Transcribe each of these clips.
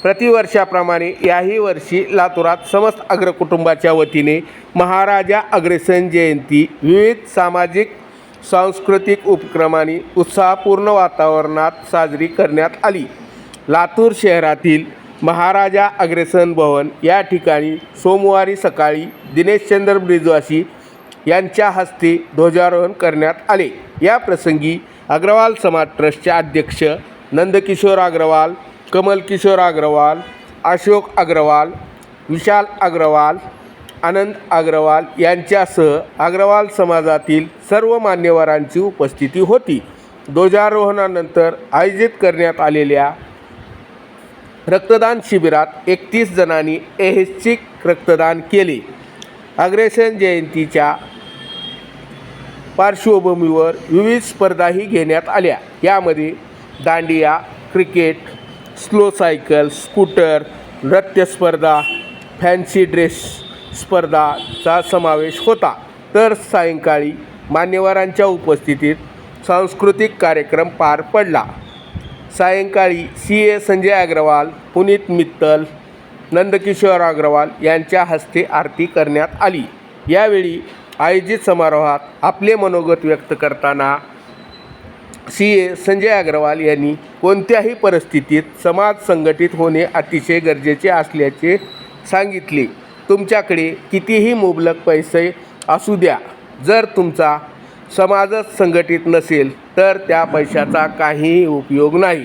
प्रतिवर्षाप्रमाणे याही वर्षी लातूरात समस्त अग्रकुटुंबाच्या वतीने महाराजा अग्रसेन जयंती विविध सामाजिक सांस्कृतिक उपक्रमांनी उत्साहपूर्ण वातावरणात साजरी करण्यात आली। लातूर शहरातील महाराजा अग्रसेन भवन या ठिकाणी सोमवारी सकाळी दिनेशचंद्र ब्रिजवासी यांच्या हस्ते ध्वजारोहण करण्यात आले। या प्रसंगी अग्रवाल समाज ट्रस्टचे अध्यक्ष नंदकिशोर अग्रवाल, कमलकिशोर अग्रवाल, अशोक अग्रवाल, विशाल अग्रवाल, आनंद अग्रवाल यांच्यासह अग्रवाल समाजातील सर्व मान्यवरांची उपस्थिती होती। ध्वजारोहणानंतर आयोजित करण्यात आलेल्या रक्तदान शिबिरात 31 जणांनी ऐच्छिक रक्तदान केले। अग्रसेन जयंतीच्या पार्श्वभूमीवर विविध स्पर्धाही घेण्यात आल्या। यामध्ये dandiya, cricket, slow cycle, scooter, नृत्य स्पर्धा, फॅन्सी ड्रेस स्पर्धाचा समावेश होता। तर सायंकाळी मान्यवरांच्या उपस्थितीत सांस्कृतिक कार्यक्रम पार पडला। सायंकाळी CA संजय अग्रवाल, पुनीत मित्तल, नंदकिशोर अग्रवाल यांच्या हस्ते आरती करण्यात आली। यावेळी आयोजित समारोहात आपले मनोगत व्यक्त करताना CA संजय अग्रवाल यांनी कोणत्याही परिस्थितीत समाज संघटित होणे अतिशय गरजेचे असल्याचे सांगितले। तुमच्याकडे कितीही मुबलक पैसे असू द्या, जर तुमचा समाजच संघटित नसेल तर त्या पैशाचा काहीही उपयोग नाही।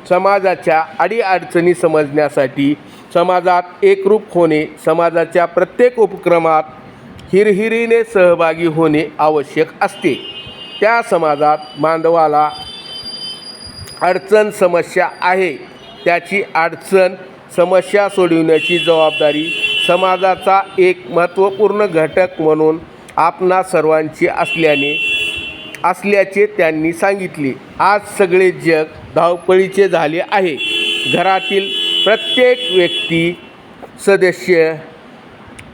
समाजाच्या अडीअडचणी समजण्यासाठी समाजात एकरूप होणे, समाजाच्या प्रत्येक उपक्रमात हिरहिरीने सहभागी होणे आवश्यक असते। त्या समाजात बांधवाला अडचण समस्या आहे, त्याची अडचण समस्या सोडविण्याची जबाबदारी समाजाचा एक महत्त्वपूर्ण घटक म्हणून आपणा सर्वांची असल्याचे त्यांनी सांगितले। आज सगळे जग धावपळीचे झाले आहे। घरातील प्रत्येक व्यक्ती सदस्य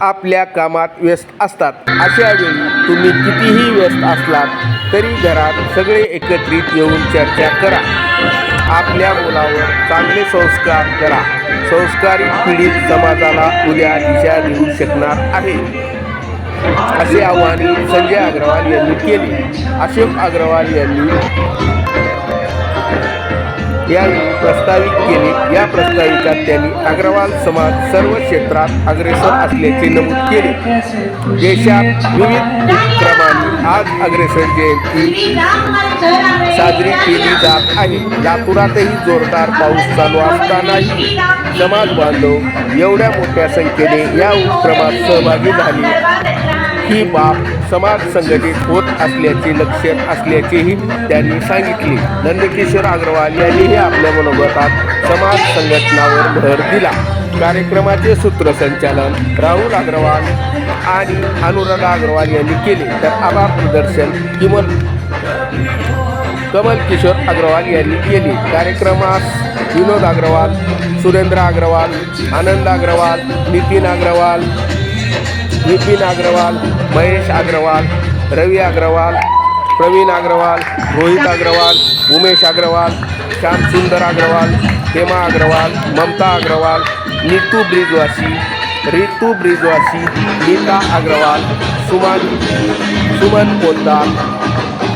आपल्या कामात व्यस्त असतात। अशा वेळी तुम्ही कितीही व्यस्त असलात तरी घरात सगळे एकत्रित येऊन चर्चा करा। आपल्या मुलावर चांगले संस्कार करा। संस्कारित पिढी समाजाला उद्या दिशा देऊ शकणार आहे, असे आवाहन संजय अग्रवाल यांनी केले। अशोक अग्रवाल यांनी यावेळी प्रस्तावित केले। या प्रस्ताविकात त्यांनी अग्रवाल समाज सर्व क्षेत्रात अग्रेसर असल्याचे नमूद केले। देशात विविध उपक्रमांनी आज अग्रसेन जयंती साजरी केली जात आहे। लातूरातही जोरदार पाऊस चालू असतानाही समाज बांधव एवढ्या मोठ्या संख्येने या उपक्रमात सहभागी झाले ही बाब समाज संघटित होत असल्याचे लक्षण असल्याचेही त्यांनी सांगितले। नंदकिशोर अग्रवाल यांनीही आपल्या मनोगतात समाज संघटनावर भर दिला। कार्यक्रमाचे सूत्रसंचालन राहुल अग्रवाल आणि अनुराधा अग्रवाल यांनी केले, तर आभार प्रदर्शन कमलकिशोर अग्रवाल यांनी केले। कार्यक्रमास विनोद अग्रवाल, सुरेंद्र अग्रवाल, आनंद अग्रवाल, नितीन अग्रवाल, विपिन अग्रवाल, महेश अग्रवाल, रवी अग्रवाल, प्रवीण अग्रवाल, रोहित अग्रवाल, उमेश अग्रवाल, श्यामसुंदर अग्रवाल, हेमा अग्रवाल, ममता अग्रवाल, नीतू ब्रिजवासी, रितू ब्रिजवासी, नीता अग्रवाल, सुमन पोद्दार,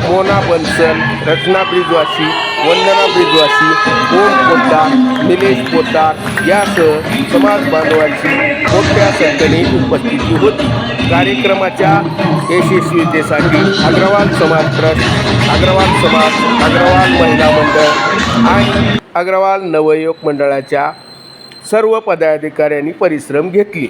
मोना बन्सल, रचना ब्रिजवासी, वंदना ब्रिजवासी, ओम पोद्दार, निलेश पोद्दार यासह समाज बांधवांची मोठ्या संख्येने उपस्थिती होती। कार्यक्रमाच्या यशस्वीतेसाठी अग्रवाल समाज ट्रस्ट, अग्रवाल समाज, अग्रवाल महिला मंडळ आणि अग्रवाल नवयुवक मंडळाच्या सर्व पदाधिकाऱ्यांनी परिश्रम घेतले।